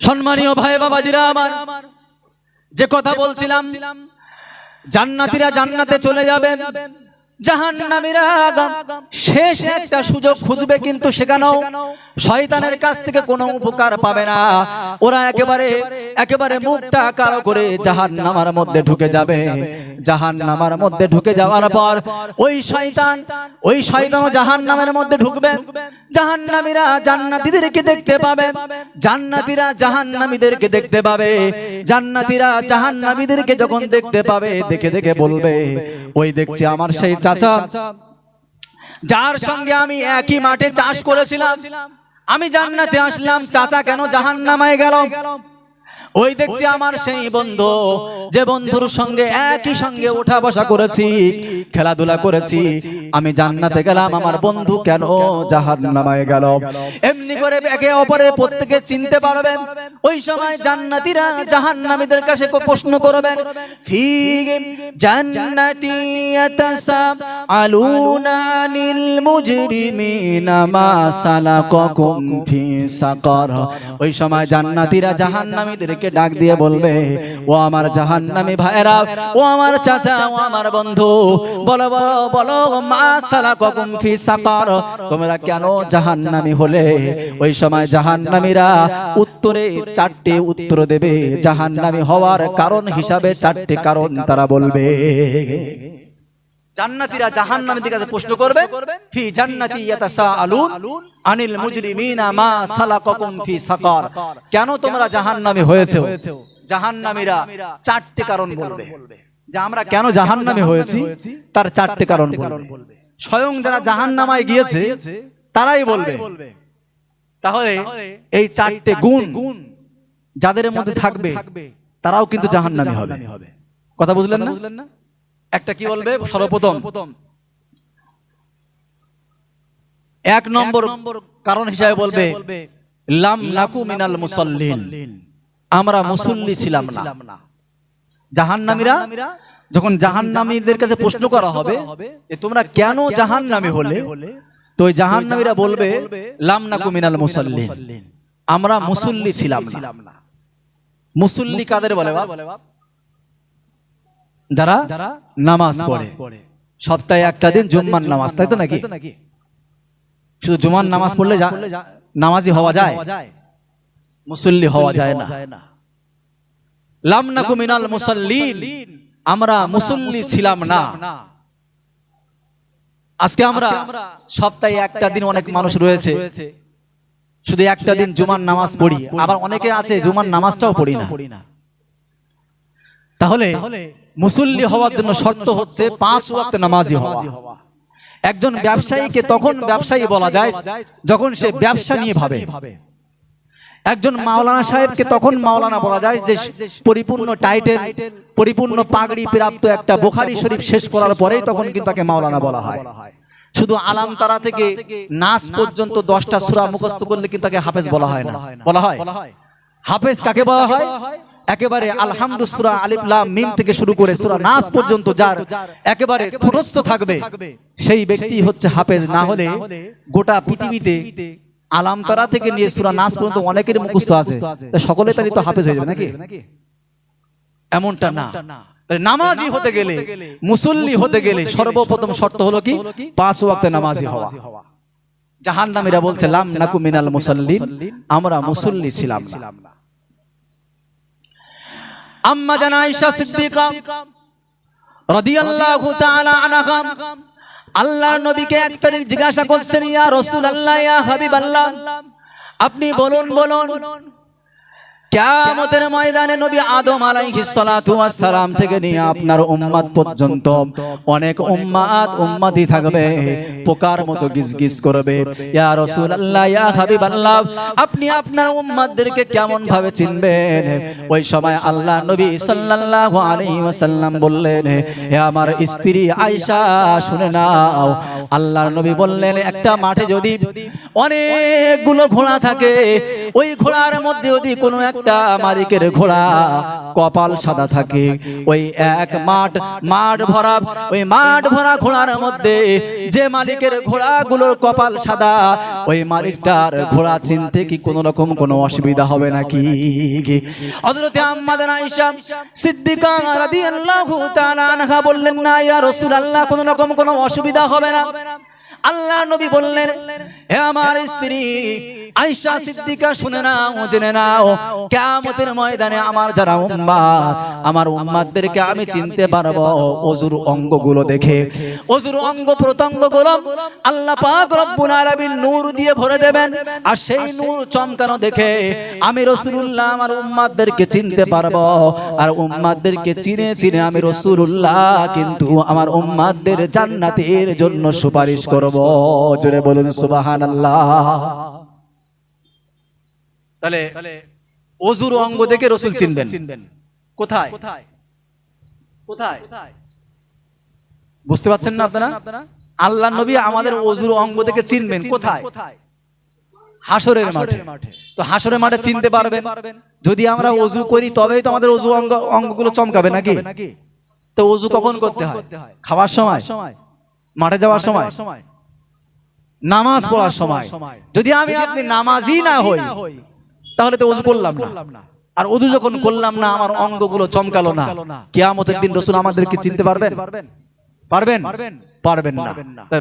সম্মানীয় ভাই বাবাজিরা আমার, যে কথা বলছিলাম, জান্নাতীরা জান্নাতে চলে যাবেন, জাহান্নামীরা শেষ একটা সুযোগ খুঁজবে, কিন্তু সেখানেও শয়তানের কাছ থেকে কোনো উপকার পাবে না। ওরা একেবারে মুখটা কালো করে জাহান্নামের মধ্যে ঢুকে যাবে। জাহান্নামের মধ্যে ঢুকে যাওয়ার পর ওই শয়তান জাহান্নামের মধ্যে ঢুকবে। জাহান্নামীরা জান্নাতীদেরকে দেখতে পাবে, জান্নাতীরা জাহান্নামীদেরকে দেখতে পাবে। জান্নাতীরা জাহান্নামীদেরকে যখন দেখতে পাবে, দেখে দেখে বলবে, ওই দেখছি আমার সেই চাচা, যার সঙ্গে আমি একই মাঠে চাষ করেছিলাম, আমি জান্নাতে আসলাম, চাচা কেন জাহান্নামায় গেল? ওই দেখছি আমার সেই বন্ধু, যে বন্ধুর সঙ্গে একই সঙ্গে ওঠা বসা করেছি, খেলাধুলা করেছি, আমি জান্নাতে গেলাম, আমার বন্ধু কেন জাহান্নামায় গেল? এমনি করে একে অপরের প্রত্যেকে চিনতে পারবেন। ওই সময় জান্নাতীরা জাহান্নামীদের কাছে প্রশ্ন করবেন, ফি জান্নাতি ইয়াতাসাআলুনা আনিল মুজরিমিনা মা সালাকাকুম ফি সাকার। ওই সময় জান্নাতীরা জাহান্নামীদেরকে ডাক দিয়ে বলবে, ও আমার জাহান্নামী ভাইরা, ও আমার চাচা, ও আমার বন্ধু, বলো বলো বলো, মা সালাকাকুম ফি সাকার, তোমরা কেন জাহান্নামী হলে? ওই সময় জাহান্নামীরা উত্তরে 4টে উত্তর দেবে। জাহান্নামী হওয়ার কারণ হিসাবে 4টে কারণ তারা বলবে। জান্নাতীরা জাহান্নামীদের কাছে প্রশ্ন করবে, ফি জান্নাতি ইয়াতাসাআলুন আনিল মুজরিমিনা মা সালাকাকুম ফি সাকার, কেন তোমরা জাহান্নামী হয়েছো? জাহান্নামীরা 4টে কারণ বলবে, যে আমরা কেন জাহান্নামী হয়েছি তার 4টে কারণ বলবে। স্বয়ং যারা জাহান্নামায় গিয়েছে তারাই বলবে। তাহলে এই 4টে গুণ যাদের মধ্যে থাকবে তারাও কিন্তু জাহান্নামী হবে। কথা বুঝলেন না? একটা কি বলবে? সর্বপ্রথম 1 নম্বর কারণ হিসাবে বলবে, লাম নাকু মিনাল মুসাল্লিন, আমরা মুসল্লি ছিলাম না। জাহান্নামীরা যখন জাহান্নামীদের কাছে প্রশ্ন করা হবে, তোমরা কেন জাহান্নামী হলে, তো ওই জাহান্নামীরা বলবে, লাম নাকু মিনাল মুসাল্লিন, আমরা মুসল্লি ছিলাম না। মুসল্লি কাদের বলে বাপ? যারা নামাজ পড়ে, সপ্তাহে একটা দিন জুম্মার নামাজ, তাই তো নাকি? শুধু জুমার নামাজ পড়লে নামাজি হওয়া যায়? মুসল্লি হওয়া যায় না। লাম নাকু মিনাল মুসাল্লিন, আমরা মুসল্লি ছিলাম না। আজকে আমরা সপ্তাহে একটা দিন, অনেক মানুষ রয়েছে শুধু একটা দিন জুমার নামাজ পড়ি, আবার অনেকে আছে জুমার নামাজটাও পড়ি না। তাহলে মুসল্লি হওয়ার জন্য শর্ত হচ্ছে 5 ওয়াক্ত নামাজি হওয়া। একজন ব্যবসায়ীকে তখন ব্যবসায়ী বলা যায় যখন সে ব্যবসা নিয়ে ভাবে। একজন মাওলানা সাহেবকে তখন মাওলানা বলা যায় যে পরিপূর্ণ টাইটেল, পরিপূর্ণ পাগড়ি প্রাপ্ত একটা বুখারী শরীফ শেষ করার পরেই তখন কিন্তু তাকে মাওলানা বলা হয়। শুধু আলাম তারা থেকে নাস পর্যন্ত 10টা সূরা মুখস্থ করলে কিন্তু তাকে হাফেজ বলা হয় না। বলা হয় হাফেজ কাকে বলা হয়? একেবারে আলহামদু সূরা আলিফ লাম মিম থেকে শুরু করে সূরা নাস পর্যন্ত যার একেবারে মুখস্থ থাকবে, সেই ব্যক্তি হচ্ছে হাফেজ। না হলে গোটা পৃথিবীতে আলাম তারা থেকে নিয়ে সূরা নাস পর্যন্ত অনেকের মুখস্থ আছে, সকলে তারই তো হাফেজ হয়ে যাবে নাকি? এমনটা না। নামাজি হতে গেলে, মুসল্লি হতে গেলে সর্বপ্রথম শর্ত হলো কি? 5 ওয়াক্ত নামাজি হওয়া। জাহান্নামীরা বলছে, লাম নাকু মিনাল মুসাল্লিন, আমরা মুসল্লি ছিলাম না। আম্মা জান আয়েশা সিদ্দিকা রাদিয়াল্লাহু তাআলা আনহা আল্লাহর নবীকে এক তারিখ জিজ্ঞাসা করছেন, ইয়া রাসূলুল্লাহ, ইয়া হাবিবাল্লাহ, আপনি বলুন কিয়ামতের ময়দানে নবী আদম আলাইহিস সালাতু ওয়াস সালাম থেকে নিয়ে আপনার উম্মত পর্যন্ত অনেক উম্মতি থাকবে, পোকার মতো গিজগিজ করবে। ইয়া রাসূলুল্লাহ, ইয়া হাবিবাল্লাহ, আপনি আপনার উম্মতদেরকে কেমন ভাবে চিনবেন? ওই সময় আল্লাহর নবী সাল্লাল্লাহু আলাইহি ওয়াসাল্লাম বললেন, হে আমার স্ত্রী আয়েশা শুনে নাও। আল্লাহর নবী বললেন, একটা মাঠে যদি অনেকগুলো ঘোড়া থাকে, ওই ঘোড়ার মধ্যে যদি কোনো একটা একটা মালিকের ঘোড়া কপাল সাদা থাকে, ওই এক মাঠ ভরা ঘোড়ার মধ্যে যে মালিকের ঘোড়াগুলোর কপাল সাদা, ওই মালিকটার ঘোড়া চিনতে কি কোনো রকম কোনো অসুবিধা হবে নাকি? হযরতে আম্মা আয়েশা সিদ্দিকা রাদিয়াল্লাহু তাআলা আনহা বললেন, না ইয়া রাসূলুল্লাহ, কোনো রকম কোনো অসুবিধা হবে না। আল্লাহ নবী বললেন, হে আমার স্ত্রী আয়েশা সিদ্দিকা, শুনে নাও, জেনে নাও, কিয়ামতের ময়দানে আমার যারা উম্মাত, আমার উম্মাতদেরকে আমি চিনতে পারবো ওযুর অঙ্গগুলো দেখে। ওযুর অঙ্গ প্রত্যঙ্গগুলো আল্লাহ পাক রব্বুল আলামিন নূর দিয়ে ভরে দেবেন, আর সেই নূর চমকানো দেখে আমি রাসূলুল্লাহ আমার উম্মাতদেরকে চিনতে পারবো। আর উম্মাতদেরকে চিনে চিনে আমি রাসূলুল্লাহ কিন্তু আমার উম্মাতদের জান্নাতের জন্য সুপারিশ করব। জোরে বলুন সুবহানাল্লাহ। তাহলে ওযুর অঙ্গ দেখে রাসূল চিনবেন। কোথায় কোথায় বুঝতে পারছেন না আপনারা? আল্লাহর নবী আমাদের ওযুর অঙ্গ দেখে চিনবেন কোথায়? হাসরের মাঠে। তো হাসরের মাঠে চিনতে পারবেন যদি আমরা ওযু করি, তবেই তো আমাদের ওযু অঙ্গগুলো চমকাবে নাকি? তো ওযু কখন করতে হয়? খাওয়ার সময়, মাঠে যাওয়ার সময়, নামাজ পড়ার সময়। যদি আমি আপনি নামাজি না হই তাহলে তো ওযু করলাম না। আর ওযু যখন করলাম না, আমার অঙ্গগুলো চমকালো না, কিয়ামতের দিন রাসূল আমাদেরকে চিনতে পারবেন? পারবেন না।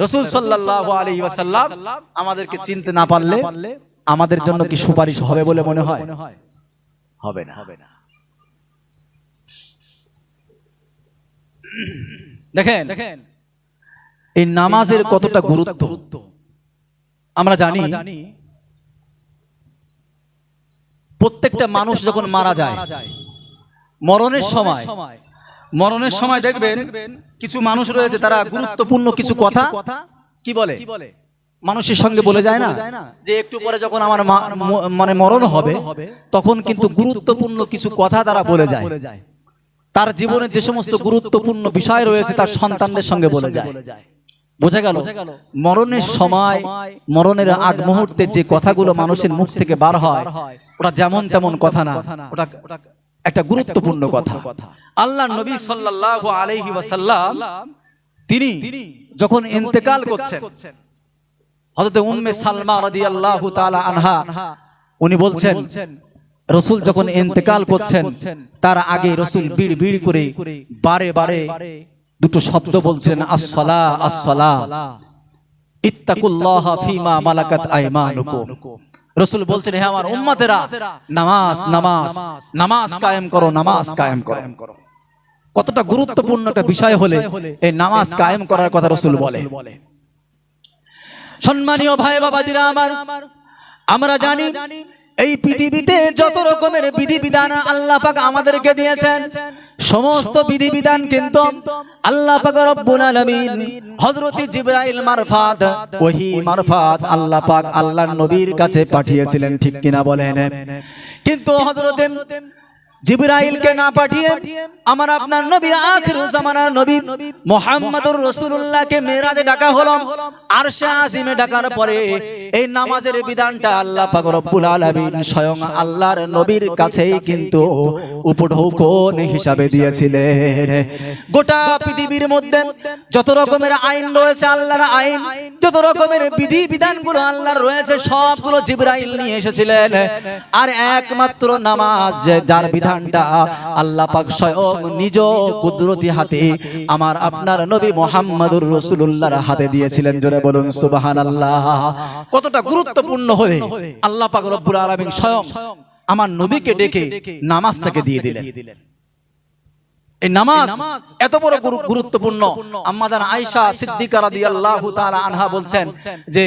রাসূল সাল্লাল্লাহু আলাইহি ওয়াসাল্লাম আমাদেরকে চিনতে না পারলে আমাদের জন্য কি সুপারিশ হবে বলে মনে হয়? হবে না। দেখেন এই নামাজের কতটা গুরুত্ব আমরা জানি। প্রত্যেকটা মানুষ যখন মারা যায়, মরণের সময় দেখবেন কিছু মানুষ রয়েছে, তারা গুরুত্বপূর্ণ কিছু কথা কি বলে মানুষের সঙ্গে বলে যায় না, যে একটু পরে যখন আমার মানে মরণ হবে তখন কিন্তু গুরুত্বপূর্ণ কিছু কথা তারা বলে যায়। তার জীবনের যে সমস্ত গুরুত্বপূর্ণ বিষয় রয়েছে তার সন্তানদের সঙ্গে বলে যায়। বোঝা গেল, মরণের সময়, মরণের আগ মুহূর্তে যে কথাগুলো মানুষের মুখ থেকে বার হয়, ওটা যেমন তেমন কথা না, ওটা একটা গুরুত্বপূর্ণ কথা। আল্লাহর নবী সাল্লাল্লাহু আলাইহি ওয়াসাল্লাম তিনি যখন ইন্তেকাল করছেন, হযরত উম্মে সালমা রাদিয়াল্লাহু তাআলা আনহা উনি বলছেন, রাসূল যখন ইন্তেকাল করছেন তার আগে রাসূল বিড় করে বারে বারে দুটো শব্দ বলছেন, আসসালা আসসালা, ইত্তাকুল্লাহা ফীমা মালাকাত আইমানুকুম। রাসূল বলছেন, হে আমার উম্মতেরা, নামাজ নামাজ নামাজ কায়েম করো, নামাজ কায়েম করো। কতটা গুরুত্বপূর্ণ একটা বিষয় হলে এই নামাজ কায়েম করার কথা রাসূল বলে। সম্মানীয় ভাই বাবাজিরা আমার, আমরা জানি এই পৃথিবীতে যত রকমের বিধিবিধান আল্লাহ পাক আমাদেরকে দিয়েছেন, সমস্ত বিধিবিধান কিন্তু আল্লাহ পাক রব্বুল আলামিন হযরত জিবরাইল মারফাত, ওহী মারফাত আল্লাহ পাক আল্লাহর নবীর কাছে পাঠিয়েছিলেন, ঠিক কিনা বলেন? কিন্তু হযরত জিবরাইলকে না পাঠিয়ে আমার আপনার নবী আখিরুজ জামানার নবী মুহাম্মদুর রাসূলুল্লাহকে মেরাজে ডাকা হলো। আরশে আজিমে ডাকার পরে এই নামাজের বিধানটা আল্লাহ পাক রব্বুল আলামিন স্বয়ং আল্লাহর নবীর কাছেই কিন্তু উপঢৌকন হিসাবে দিয়েছিলেন। গোটা পৃথিবীর মধ্যে যত রকমের আইন রয়েছে, আল্লাহর আইন, যত রকমের বিধি বিধানগুলো আল্লাহর রয়েছে, সবগুলো জিবরাইল নিয়ে এসেছিলেন। আর একমাত্র নামাজ, যার বিধানটা আল্লাহ পাক স্বয়ং নিজ কুদরতি হাতে আমার আপনার নবী মুহাম্মদুর রাসূলুল্লাহর হাতে দিয়েছিলেন। জোরে বলুন সুবহানাল্লাহ। কতটা গুরুত্বপূর্ণ হলে আল্লাহ পাক রব্বুল আলামিন স্বয়ং আমার নবীকে ডেকে নামাজটাকে দিয়ে দিলেন। এই নামাজ এত বড় গুরুত্বপূর্ণ। আম্মা জান আয়েশা সিদ্দিকা রাদিয়াল্লাহু তাআলা আনহা বলছেন যে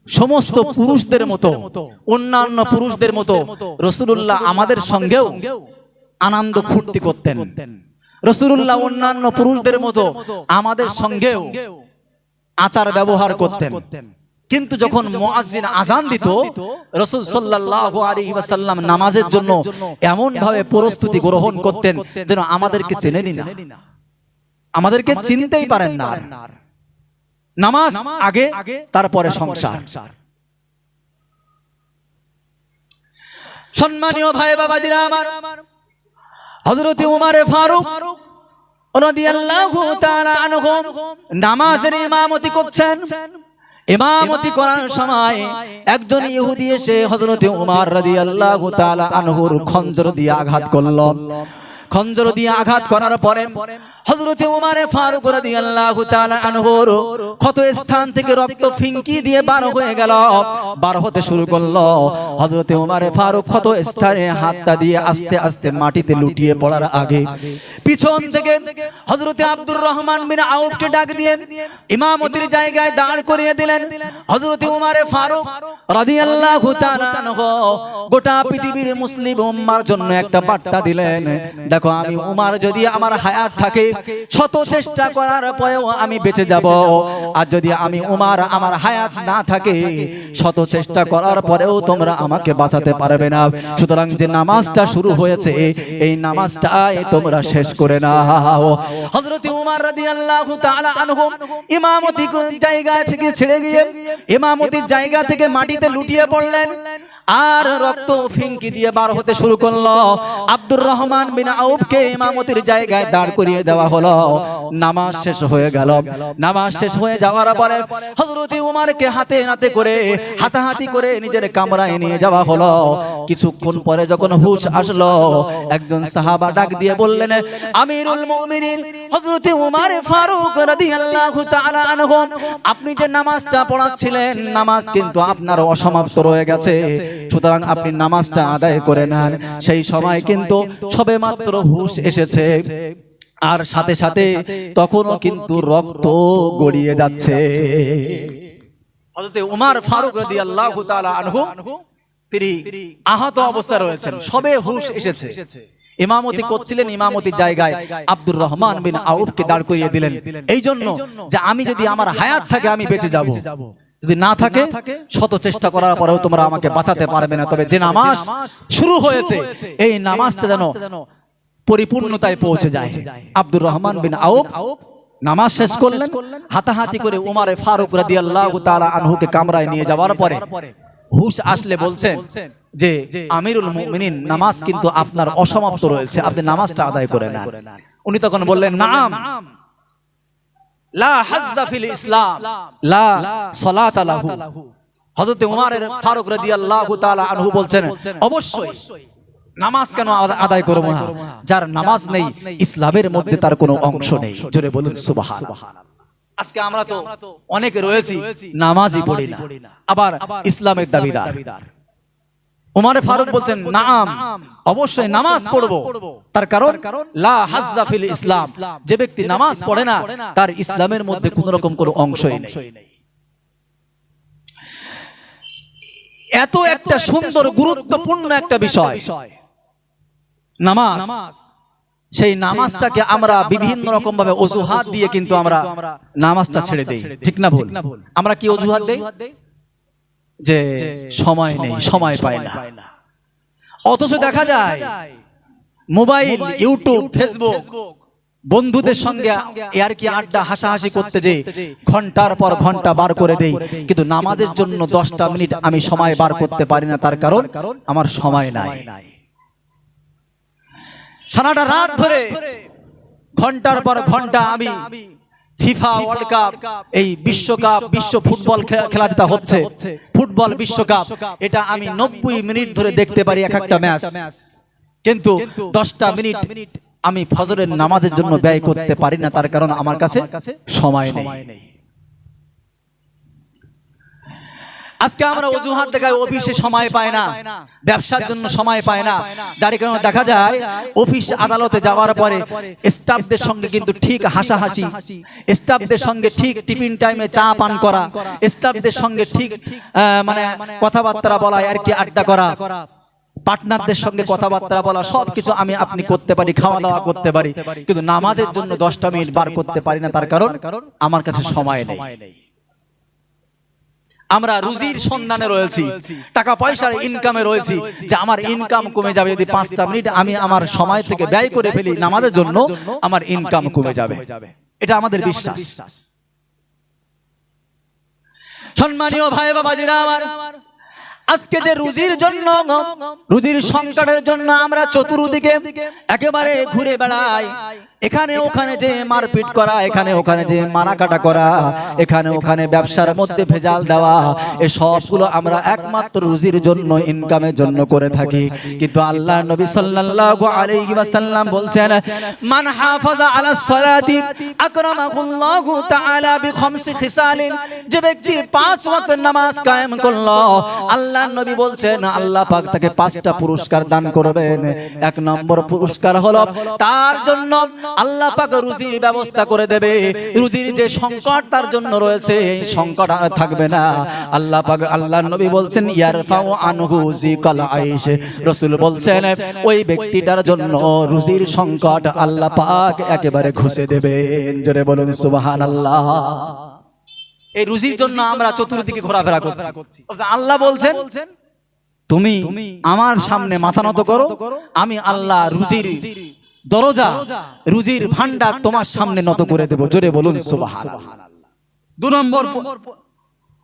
সমস্ত পুরুষদের মতো, অন্যান্য পুরুষদের মতো রাসূলুল্লাহ আমাদের সঙ্গেও আনন্দ ফুর্তি করতেন। রাসূলুল্লাহ অন্যান্য পুরুষদের মতো আমাদের সঙ্গেও আচার ব্যবহার করতেন। কিন্তু যখন মুয়াজ্জিন আযান দিত, রাসূল সাল্লাল্লাহু আলাইহি ওয়াসাল্লাম নামাজের জন্য এমন ভাবে প্রস্তুতি গ্রহণ করতেন যেন আমাদেরকে চেনেনই না, আমাদেরকে চিনতেই পারেন না। নামাজ আগে, তারপরে সংসার। সম্মানীয় ভাই বাবাজিরা আমার, হযরত উমর ফারুক রাদিয়াল্লাহু তাআলা আনহু নামাজের ইমামতি করছেন। ইমামতি করার সময় একজন ইহুদি এসে হযরত উমর রাদিয়াল্লাহু তাআলা আনহুর খঞ্জর দিয়ে আঘাত করল। খঞ্জর দিয়ে আঘাত করার পরে হযরত উমর ফারুক রাদিয়াল্লাহু তাআলা আনহুর ক্ষত স্থান থেকে রক্ত ফিঙ্কি দিয়ে বার হয়ে গেল, বার হতে শুরু করলো। হযরত উমর ফারুক ক্ষত স্থানে হাতটা দিয়ে আস্তে আস্তে মাটিতে লুটিয়ে পড়ার আগে পিছন থেকে হযরত আব্দুর রহমান বিন আউফকে ডাক দিয়ে ইমামতির জায়গায় দাঁড় করিয়ে দিলেন। হযরত উমর ফারুক রাদিয়াল্লাহু তাআলা আনহু গোটা পৃথিবীর মুসলিম উম্মার জন্য একটা বার্তা দিলেন, দেখো আমি উমর যদি আমার হায়াত থাকে শত চেষ্টা করার পরেও আমি বেঁচে যাব, আর যদি আমি উমর আমার হায়াত না থাকে শত চেষ্টা করার পরেও তোমরা আমাকে বাঁচাতে পারবে না। সুতরাং যে নামাজটা শুরু হয়েছে এই নামাজটাই তোমরা শেষ করে নাও। হযরত উমর রাদিয়াল্লাহু তাআলা আনহু ইমামতির জায়গা থেকে ছেড়ে গিয়ে ইমামতির জায়গা থেকে মাটিতে লুটিয়ে পড়লেন, আর রক্ত ফিঙ্কি দিয়ে বার হতে শুরু করলো। আব্দুর রহমান বিন আউফকে ইমামতির জায়গায় দাঁড় করিয়ে দেওয়া হলো। নামাজ শেষ হয়ে গেল। নামাজ শেষ হয়ে যাওয়ার পরে হযরত উমরকে হাতে হাতে করে হাতাহাতি করে নিজের কামরায় নিয়ে যাওয়া হলো। কিছুক্ষণ পরে যখন হুঁশ আসলো, একজন সাহাবা ডাক দিয়ে বললেন, আমিরুল মুমিনিন হযরত উমর ফারুক রাদিয়াল্লাহু তাআলা আনহু, আপনি যে নামাজটা পড়াচ্ছিলেন নামাজ কিন্তু আপনার অসমাপ্ত রয়ে গেছে, সুতরাং আপনি নামাজটা আদায় করে নেন। সেই সময় কিন্তু সবেমাত্র হুঁশ এসেছে, আর সাথে সাথে তখনও কিন্তু রক্ত গড়িয়ে যাচ্ছে। হযরত উমর ফারুক রাদিয়াল্লাহু তাআলা আনহু তিনি আহত অবস্থায় রয়েছেন, সবে হুঁশ এসেছে। ইমামতি করছিলেন, ইমামতির জায়গায় আব্দুর রহমান বিন আউফকে দাঁড় করিয়ে দিলেন এই জন্য যে আমি যদি আমার হায়াত থাকে আমি বেঁচে যাব, যদি না থাকে শত চেষ্টা করার পরেও তোমরা আমাকে বাঁচাতে পারবে না। তবে যে নামাজ শুরু হয়েছে এই নামাজটা যেন পরিপূর্ণতায় পৌঁছে যায়। আব্দুর রহমান বিন আউফ নামাজ শেষ করলেন, হাতাহাতি করে উমর ফারুক রাদিয়াল্লাহু তাআলা আনহুকে কামরায় নিয়ে যাওয়ার পরে হুঁশ আসলে বলছেন যে আমিরুল মুমিনিন নামাজ কিন্তু আপনার অসমাপ্ত রয়েছে, আপনি নামাজটা আদায় করে নেন। উনি তখন বললেন, নাম লা হাজ্জা ফিল ইসলাম লা সালাতা লাহু। হযরত উমর ফারুক রাদিয়াল্লাহু তাআলা আনহু বলছেন, অবশ্যই নামাজ কেন আদায় করব না, যার নামাজ নেই ইসলামের মধ্যে তার কোনো অংশ নেই। জোরে বলুন সুবহানাল্লাহ। আজকে আমরা তো অনেকে রয়েছি নামাজই পড়ি না, আবার ইসলামের দাবিদার। উমর ফারুক বলছেন, নাম অবশ্যই নামাজ পড়বো, তার কারণ লা হাজ্জা ফিল ইসলাম, যে ব্যক্তি নামাজ পড়ে না তার ইসলামের মধ্যে কোন রকম কোনো অংশই নেই। এত একটা সুন্দর গুরুত্বপূর্ণ একটা বিষয় নামাজ, সেই নামাজটাকে আমরা বিভিন্ন রকম ভাবে অজুহাত দিয়ে কিন্তু আমরা নামাজটা ছেড়ে দেই, ঠিক না ভুল? আমরা কি অজুহাত দেই? যে সময় নেই, সময় পাই না। অথচ দেখা যায় মোবাইল, ইউটিউব, ফেসবুক বন্ধুদের সঙ্গে আর কি আড্ডা হাসাহাসি করতে যে ঘন্টার পর ঘন্টা বার করে দেই, কিন্তু নামাজের জন্য 10টা মিনিট আমি সময় বার করতে পারি না, তার কারণ আমার সময় নাই। সারাটা রাত ধরে ঘন্টার পর ঘন্টা আমি ফিফা ওয়ার্ল্ড কাপ, এই বিশ্বকাপ, বিশ্ব ফুটবল খেলা যেটা হচ্ছে ফুটবল বিশ্বকাপ, এটা আমি 90 মিনিট ধরে দেখতে পারি এক একটা ম্যাচ, কিন্তু 10টা মিনিট আমি ফজরের নামাজের জন্য ব্যয় করতে পারি না, তার কারণ আমার কাছে সময় নেই। আজকে আমরা অজুহাত দেখাই, অফিসে সময় পায় না, ব্যবসার জন্য সময় পায় না, যার কারণে দেখা যায় অফিস আদালতে যাওয়ার পরে স্টাফদের সঙ্গে কিন্তু ঠিক হাসাহাসি, স্টাফদের সঙ্গে ঠিক টিফিন টাইমে চা পান করা, স্টাফদের সঙ্গে ঠিক মানে কথাবার্তা বলা, আর কি আড্ডা করা, পার্টনারদের সঙ্গে কথাবার্তা বলা, সবকিছু আমি আপনি করতে পারি, খাওয়া দাওয়া করতে পারি, কিন্তু নামাজের জন্য 10টা মিনিট বার করতে পারি না, তার কারণ আমার কাছে সময় নেই। আমরা রুজির সন্ধানে রয়েছি, টাকা পয়সার ইনকামে রয়েছি, যে আমার ইনকাম কমে যাবে যদি 5টা মিনিট আমি আমার সময় থেকে ব্যয় করে ফেলি নামাজের জন্য, আমার ইনকাম কমে যাবে, এটা আমাদের বিশ্বাস। সম্মানীয় ভাই বাবাজিরা আমার, আজকে যে রুজির জন্য, রুজির সংকটের জন্য আমরা চতুর্দিকে একেবারে ঘুরে বেড়াই, এখানে ওখানে যে মারপিট করা, এখানে ওখানে যে মারা কাটা করা, এখানে ওখানে ব্যবসার মধ্যে ভেজাল দেওয়া, এই সবগুলো আমরা একমাত্র রুজির জন্য, ইনকামের জন্য করে থাকি। কিন্তু আল্লাহ নবী সাল্লাল্লাহু আলাইহি ওয়াসাল্লাম বলছেন, মান হাফাজা আলাস সালাতি আকরামাহুল্লাহু তাআলা বিখামসি খিসালিন, যে ব্যক্তি 5 ওয়াক্ত নামাজ কায়েম করলো, আল্লাহ নবী বলছেন আল্লাহ পাক তাকে 5টা পুরস্কার দান করবেন। 1 নম্বর পুরস্কার হলো তার জন্য আল্লাহ পাক রুজির ব্যবস্থা করে দেবে। রুজির যে সংকট তার জন্য রয়েছে, এই সংকট আর থাকবে না। আল্লাহ পাক, আল্লাহ নবী বলছেন ইয়ারফাউ আনহু যিকাল আইশ, রাসূল বলছেন ওই ব্যক্তিটার জন্য রুজির সংকট আল্লাহ পাক একেবারে ঘুষে দেবেন। জোরে বলুন সুবহানাল্লাহ। এই রুজির জন্য আমরা চতুর্দিকে ঘোরাফেরা করছি। আল্লাহ বলছেন তুমি আমার সামনে মাথা নত করো, আমি আল্লাহ রুজির দরজা, রুজির ভান্ডার তোমার সামনে নত করে দেব। জোরে বলুন সুবহানাল্লাহ। 2 নম্বর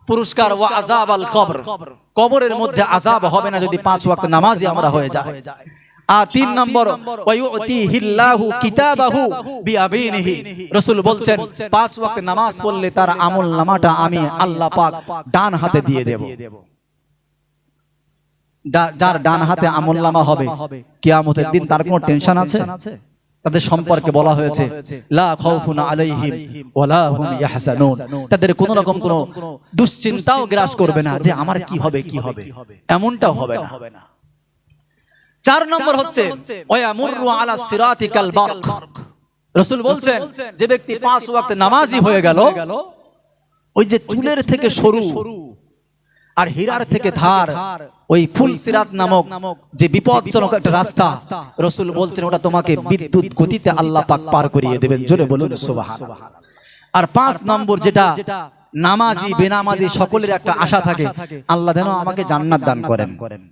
পুরস্কার ওয়া আযাবাল কবর, কবরের মধ্যে আযাব হবে না যদি 5 ওয়াক্ত নামাজি আমরা হয়ে যায়। আর 3 নম্বর ওয়া ইউতিহিল্লাহু কিতাবাহু বিয়ামিনিহি, রাসূল বলছেন 5 ওয়াক্ত নামাজ পড়লে তার আমলনামাটা আমি আল্লাহ পাক ডান হাতে দিয়ে দেব। যার ডান হাতে আমলনামা হবে কিয়ামতের দিন তার কোনো টেনশন আছে? তাদের সম্পর্কে বলা হয়েছে লা খাউফুন আলাইহিম ওয়ালা হুম ইয়াহজানুন, তাদের কোনো রকম কোনো দুশ্চিন্তাও গ্রাস করবে না যে আমার কি হবে কি হবে, এমনটাও হবে না। 4 নম্বর হচ্ছে ওয়ায়ামুরু আলা সিরাতি কাল বারক, রাসূল বলছেন যে ব্যক্তি 5 ওয়াক্ত নামাজি হয়ে গেল, ওই যে চুলের থেকে সরু আর হীরার থেকে ধার, ওই ফুল সিরাত নামক যে বিপজ্জনক একটা রাস্তা, রাসূল বলছেন ওটা তোমাকে বিদ্যুৎ গতিতে আল্লাহ পাক পার করিয়ে দেবেন। জোরে বলুন সুবহানাল্লাহ। আর 5 নম্বর যেটা নামাজি বেনামাজি সকলের একটা আশা থাকে, আল্লাহ যেন আমাকে জান্নাত দান করেন।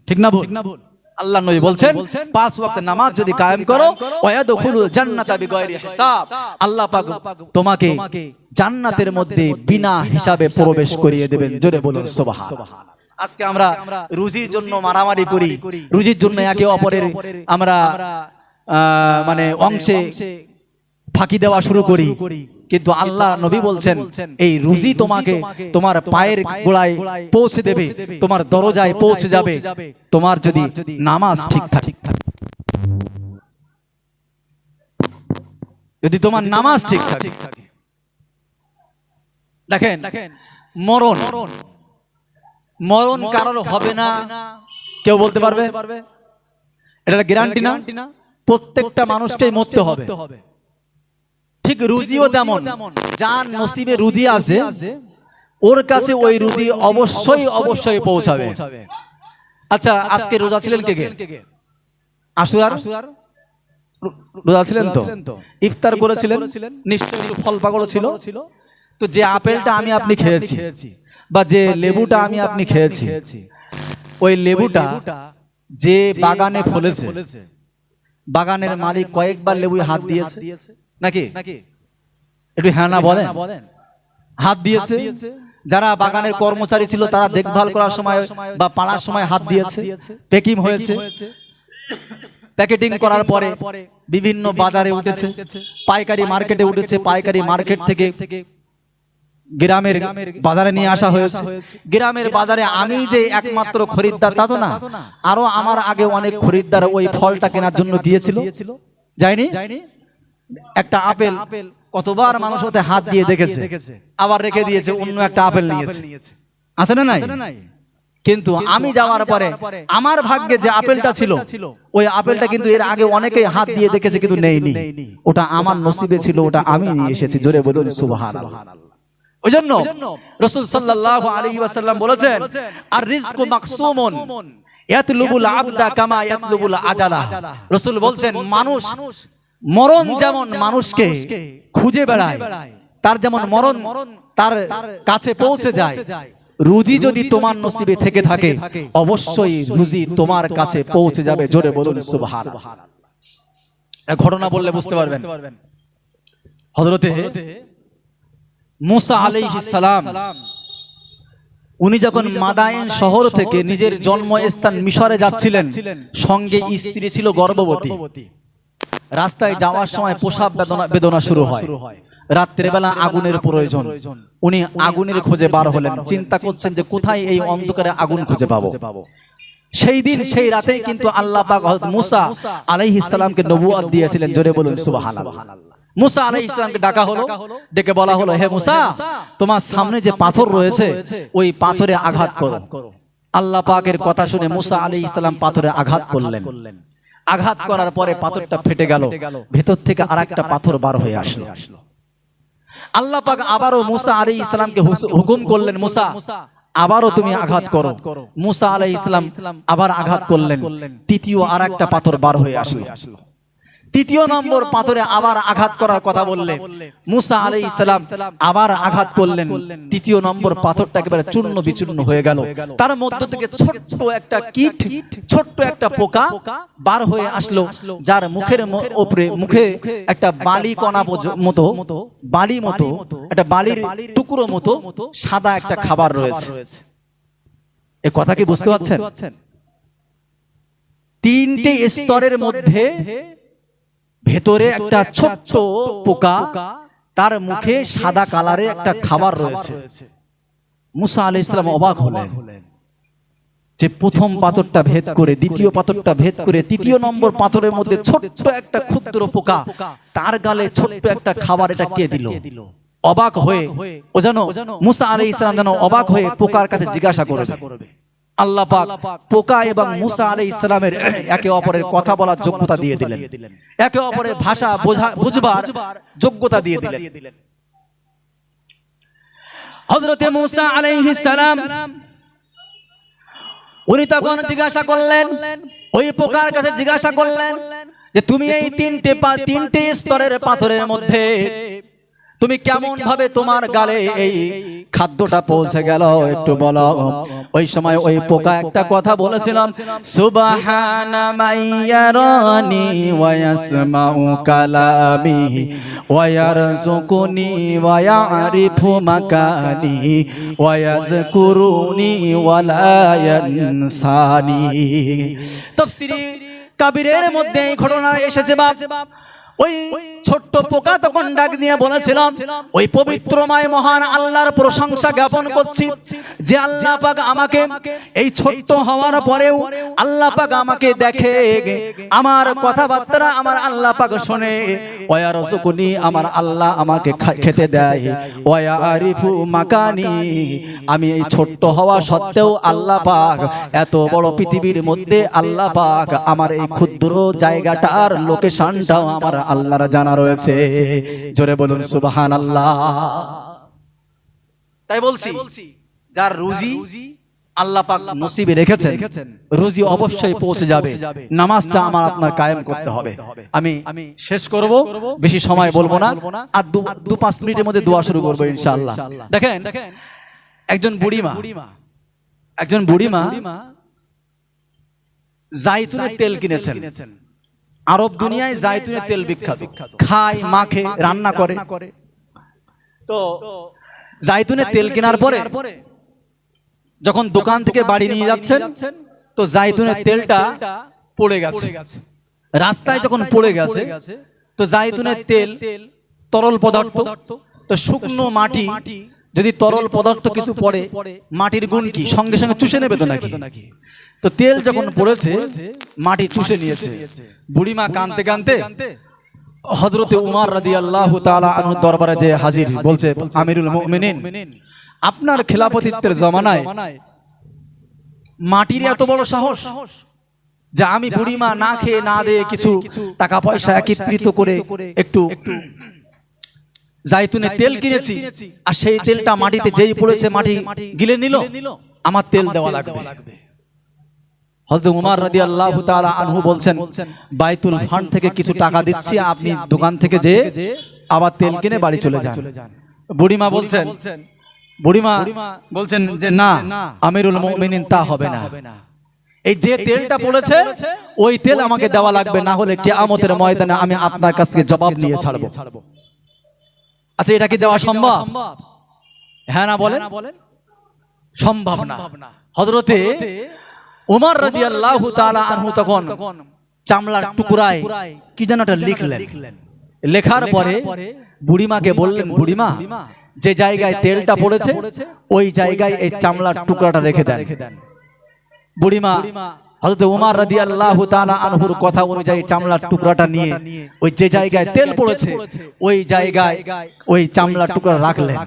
ঠিক না ভুল? আল্লাহ নবী বলছেন 5 ওয়াক্ত নামাজ যদি কায়েম করো ওয়ায়াদখুলুল জান্নাতা বিগায়রি হিসাব, আল্লাহ পাক তোমাকে জান্নাতের মধ্যে বিনা হিসাবে প্রবেশ করিয়ে দেবেন। জোরে বলুন সুবহানাল্লাহ। আজকে আমরা রুজির জন্য মারামারি করি, রুজির জন্য একে অপরের আমরা মানে অংশে ফাঁকি দেওয়া শুরু করি, কিন্তু আল্লাহ নবী বলছেন এই রুজি তোমাকে তোমার পায়ের গোড়ায় পৌঁছে দেবে, তোমার দরজায় পৌঁছে যাবে তোমার যদি নামাজ ঠিক থাকে। যদি তোমার নামাজ ঠিক থাকে, দেখেন মরণ মরণ কারোর হবে না কেউ বলতে পারবে? এটা গ্যারান্টি না। প্রত্যেকটা মানুষকেই মরতে হবে। ঠিক রুজিও তেমন, যার নসিবে রুজি আছে ওর কাছে ওই রুজি অবশ্যই অবশ্যই পৌঁছাবে। আচ্ছা, আজকে রোজা ছিলেন কে কে? আশুরার রোজা ছিলেন তো? ইফতার করেছিলেন নিশ্চয়ই, ফল পাকড় ছিল। তো যে আপেলটা আমি আপনি খেয়েছি বা যে লেবুটা আমি আপনি খেয়েছি, ওই লেবুটা যে বাগানে ফলেছে, বাগানের মালিক কয়েকবার লেবু হাত দিয়েছে নাকি? একটু হ্যাঁ না বলেন। হাত দিয়েছে। যারা বাগানের কর্মচারী ছিল তারা দেখভাল করার সময় বা পাড়ার সময় হাত দিয়েছে। প্যাকিং হয়েছে, প্যাকেটিং করার পরে বিভিন্ন বাজারে উঠেছে, পাইকারি মার্কেটে উঠেছে, পাইকারি মার্কেট থেকে গ্রামের বাজারে নিয়ে আসা হয়েছে। গ্রামের বাজারে আমি যে একমাত্র খরিদ্দার তা তো না, আরো আমার আগে অনেক খরিদ্দার ওই ফলটা কেনার জন্য গিয়েছিল, যায়নি? একটা আপেল কতবার মানুষ ওতে হাত দিয়ে দেখেছে, আবার রেখে দিয়েছে, অন্য একটা আপেল নিয়েছে, আছে না নাই? কিন্তু আমি যাওয়ার পরে আমার ভাগ্যে যে আপেলটা ছিল, ওই আপেলটা কিন্তু এর আগে অনেকেই হাত দিয়ে দেখেছে কিন্তু নেইনি। ওটা আমার নসিবে ছিল, ওটা আমি নিয়ে এসেছি। জোরে বলুন সুবহানাল্লাহ। ওই জন্য রাসূল সাল্লাল্লাহু আলাইহি ওয়াসাল্লাম বলেছেন আর রিজকু মাকসুমুন ইয়াতলুবুল আবদা কামা ইয়াতলুবুল আজালা। রাসূল বলছেন মানুষ মরণ যেমন মানুষকে খুঁজে বেড়ায়, তার যেমন মরণ তার কাছে পৌঁছে যায়, রুজি যদি তোমার নসিবে থেকে থাকে অবশ্যই রুজি তোমার কাছে পৌঁছে যাবে। জোরে বলুন সুবহানাল্লাহ। ঘটনা বললে বুঝতে পারবেন। হযরতে মুসা আলাইহিস সালাম উনি যখন মাদায়েন শহর থেকে নিজের জন্মস্থান মিশরে যাচ্ছিলেন, সঙ্গে স্ত্রী ছিল গর্ভবতী। রাস্তায় যাওয়ার সময় প্রসাব বেদনা শুরু হয়। রাত্রেবেলা আগুনের প্রয়োজন, উনি আগুনের খোঁজে বার হলেন। চিন্তা করছেন যে কোথায় এই অন্ধকারে আগুন খুঁজে পাবো। সেই দিন সেই রাতেই কিন্তু আল্লাহ পাক হযরত মুসা আলাইহিস সালামকে নবুয়ত দিয়েছিলেন। জোরে বলুন সুবহানাল্লাহ। মুসা আলাইহিস সালামকে ডাকা হলো, ডেকে বলা হলো, হে মুসা, তোমার সামনে যে পাথর রয়েছে ওই পাথরে আঘাত করো। আল্লাহ পাকের কথা শুনে মুসা আলাইহিস সালাম পাথরে আঘাত করলেন। আঘাত করার পরে পাথরটা ফেটে গেল, ভেতর থেকে আরেকটা পাথর বার হয়ে আসলো। আল্লাহ পাক আবারও মুসা আলাইহিস সালামকে হুকুম করলেন, মুসা আবারও তুমি আঘাত করো। মুসা আলাইহিস সালাম আবার আঘাত করলেন, তৃতীয় আরেকটা পাথর বার হয়ে আসলো। তৃতীয় নম্বর পাথরে আবার আঘাত করার কথা বললে মুসা আলাইহিস সালাম আবার আঘাত করলেন। তৃতীয় নম্বর পাথরটা একেবারে চূর্ণ বিচূর্ণ হয়ে গেল। তার মধ্য থেকে ছোট্ট একটা কীট, ছোট্ট একটা পোকা বার হয়ে আসলো, যার মুখের উপরে মুখে একটা বালি কণা মতো, বালি মতো, একটা বালির টুকরো মতো সাদা একটা খাবার রয়েছে। এ কথা কি বুঝতে পারছেন? তিনটে স্তরের মধ্যে ভেতরে একটা ছোট্ট পোকা, তার মুখে সাদা কালারে একটা খাবার রয়েছে। মুসা আলাইহিস সালাম অবাক হলেন যে প্রথম পাথরটা ভেদ করে, দ্বিতীয় পাথরটা ভেদ করে, তৃতীয় নম্বর পাথরের মধ্যে ছোট্ট একটা ক্ষুদ্র পোকা, তার গালে ছোট্ট একটা খাবার, এটা কে দিল? অবাক হয়ে ও যেন মুসা আলাইহিস সালাম যেন অবাক হয়ে পোকার কাছে জিজ্ঞাসা করবে। আল্লাহ পাক পোকা এবং মুসা আলাইহিস সালামের একে অপরের কথা বলার যোগ্যতা দিয়ে দিলেন, একে অপরের ভাষা বুঝবার যোগ্যতা দিয়ে দিলেন। হযরতে মুসা আলাইহিস সালাম উনি তখন জিজ্ঞাসা করলেন, ওই পোকার কাছে জিজ্ঞাসা করলেন যে তুমি এই তিনটে স্তরের পাথরের মধ্যে তুমি কেমন ভাবে তোমার গালে এই খাদ্যটা পৌঁছে গেল, একটু বলো। ওই সময় ওই পোকা একটা কথা বলেছিলাম, সুবহানা মাইয়ারানি ওয়া ইয়াসমাউ কালামি ওয়া ইয়ারযুকুনি ওয়া ইয়ারিফু মাকানি ওয়া ইয়াযকুরুনি ওয়া লা ইয়ানসানি। তাফসীরে কাবীরের মধ্যে এই ঘটনা এসেছে। বাপ, ওই ছোট্ট পোকা তখন ডাক দিয়ে বলেছিলাম, ওই পবিত্রময় মহান আল্লাহর প্রশংসা জ্ঞাপন করছি যে আল্লাহ পাক আমাকে এই ছোট্ট হওয়ার পরেও আল্লাহ পাক আমাকে দেখে, আমার কথাবার্তা আমার আল্লাহ পাক শুনে, ওয়া রাযুকুনি আমার আল্লাহ আমাকে খেতে দেয়, ওয়া ইয়ারিফু মাকানি আমি এই ছোট্ট হওয়া সত্ত্বেও আল্লাহ পাক এত বড় পৃথিবীর মধ্যে আল্লাহ পাক আমার এই ক্ষুদ্র জায়গাটার লোকেশনটাও আমার আল্লাহর জানা রয়েছে। জোরে বলুন সুবহানাল্লাহ। তাই বলছি, যার রুজি আল্লাহ পাক নসিবে রেখেছেন, রুজি অবশ্যই পৌঁছে যাবে। নামাজটা আমার আপনার কায়েম করতে হবে। আমি শেষ করব, বেশি সময় বলবো না, আর 2-5 মিনিটের মধ্যে দোয়া শুরু করবো ইনশাআল্লাহ। দেখেন, একজন বুড়িমা জাইতুনের তেল কিনেছেন। আরব দুনিয়ায় জাইতুনের তেল বিখ্যাত, খায়, মাখে, রান্না করে। তো জাইতুনের তেল কেনার পরে যখন দোকান থেকে বাড়ি নিয়ে যাচ্ছেন, তো জাইতুনের তেলটা পড়ে গেছে। রাস্তায় যখন পড়ে গেছে, তো জাইতুনের তেল তরল পদার্থ, তো শুকনো মাটি যদি তরল পদার্থ কিছু পড়ে, মাটির গুণ কি সঙ্গে সঙ্গে চুষে নেবে তো নাকি? তো তেল যখন পড়েছে, মাটি চুষে নিয়েছে। বুড়িমা কাঁদতে কাঁদতে হযরতে উমর রাদিয়াল্লাহু তাআলা আনহু দরবারে যে হাজির, বলছে, আমিরুল মুমিনিন, আপনার খেলাফতিত্বের জমানায় মাটির এত বড় সাহস যে আমি বুড়িমা না খেয়ে না দিয়ে কিছু টাকা পয়সা একত্রিত করে একটু জাইতুনের তেল কিনেছি, আর সেই তেলটা মাটিতে যেই পড়েছে মাটি গিলে নিল, আমার তেল দেওয়া লাগবে। হযরত উমর রাদিয়াল্লাহু তাআলা আনহু বলছেন, বাইতুল ফান্ড থেকে কিছু টাকা দিচ্ছি, আপনি দোকান থেকে যে আবার তেল কিনে বাড়ি চলে যান। বুড়িমা বলছেন যে না আমিরুল মুমিনিন, তা হবে না। এই যে তেলটা পড়েছে ওই তেল আমাকে দেওয়া লাগবে, না হলে কিয়ামতের ময়দানে আমি আপনার কাছ থেকে জবাব নিয়ে ছাড়বো। আচ্ছা, এটা কি দেওয়া সম্ভব? হ্যাঁ না বলেন? সম্ভব না। হযরতে ওমর রাদিয়াল্লাহু তাআলা আনহু তখন চামড়ার টুকরায় কি যেন একটা লিখলেন। লেখার পরে বুড়িমাকে বললেন, বুড়িমা, যে জায়গায় তেলটা পড়েছে ওই জায়গায় এই চামড়ার টুকরাটা রেখে দেন। বুড়িমা হযরত ওমর রাদিয়াল্লাহু তাআলা আনহুর কথা অনুযায়ী চামড়ার টুকরাটা নিয়ে ওই যে জায়গায় তেল পড়েছে ওই জায়গায় ওই চামড়ার টুকরা রাখলেন।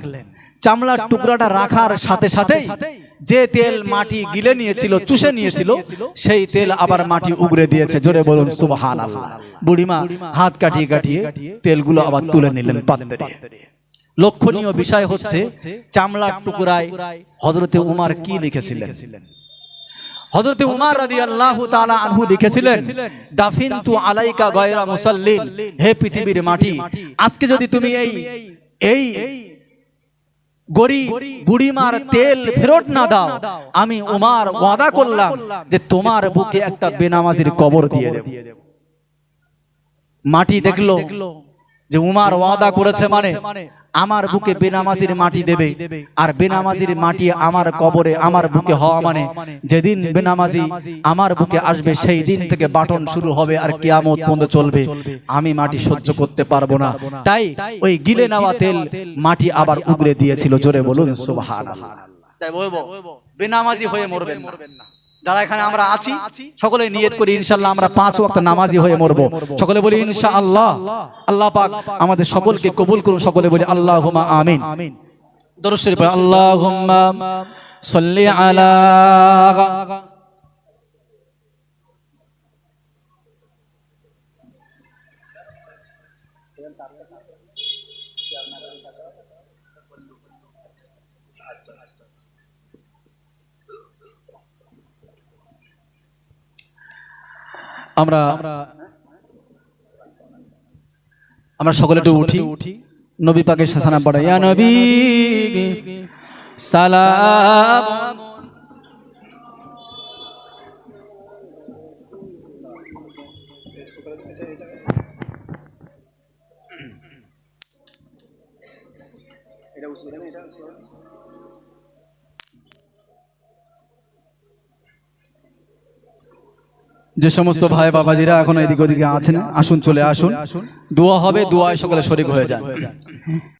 চামড়ার টুকরাটা রাখার সাথে সাথেই যে তেল মাটি গিলে নিয়েছিল, চুষে নিয়েছিল, সেই তেল আবার মাটি উগরে দিয়েছে। জোরে বলুন সুবহানাল্লাহ। বুড়িমা হাত কাটিয়ে কাটিয়ে তেলগুলো আবার তুলে নিলেন পাত্রে। লক্ষণীয় বিষয় হচ্ছে চামড়ার টুকরায় হযরতে উমর কি লিখেছিলেন? হযরতে উমর রাদিয়াল্লাহু তাআলা আনহু লিখেছিলেন, দাফিনতু আলাইকা গায়রা মুসাল্লিন, হে পৃথিবীর মাটি, আজকে যদি তুমি এই গরিব বুড়িমার তেল ফেরত না দাও, আমি উমর ওয়াদা করলাম যে তোমার বুকে একটা বেনামাজির কবর দিয়ে দেব। মাটি দেখলো যে উমর ওয়াদা করেছে, মানে আমার বুকে বেনামাজির মাটি দেবে, আর বেনামাজির মাটি আমার কবরে আমার বুকে হওয়া মানে যেদিন বেনামাজি আমার বুকে আসবে সেই দিন থেকে বাটন শুরু হবে আর কিয়ামত পর্যন্ত চলবে। আমি মাটি সহ্য করতে পারবো না। তাই ওই গিলে নেওয়া তেল মাটি আবার উগরে দিয়েছিল। জোরে বলুন সুবহানাল্লাহ। তাই বলবো বেনামাজি হয়ে মরবেন না। যারা এখানে আমরা আছি সকলে নিয়ত করি ইনশাআল্লাহ আমরা 5 ওয়াক্ত নামাজি হয়ে মরবো। সকলে বলি ইনশাআল্লাহ। আল্লাহ পাক আমাদের সকলকে কবুল করুন। সকলে বলি আল্লাহুম্মা আমিন। দরুদ শরীফ পড়ে আল্লাহুম্মা সাল্লি আলা। আমরা সকলে একটু উঠি, নবী পাকের সালাম পড়াই। ইয়া নবী সালাম। যে সমস্ত ভাই বাবাজিরা এখন এদিক ওদিকে আছেন, আসুন, চলে আসুন, দোয়া হবে, দোয়ায় সকলে শরীক হয়ে যান।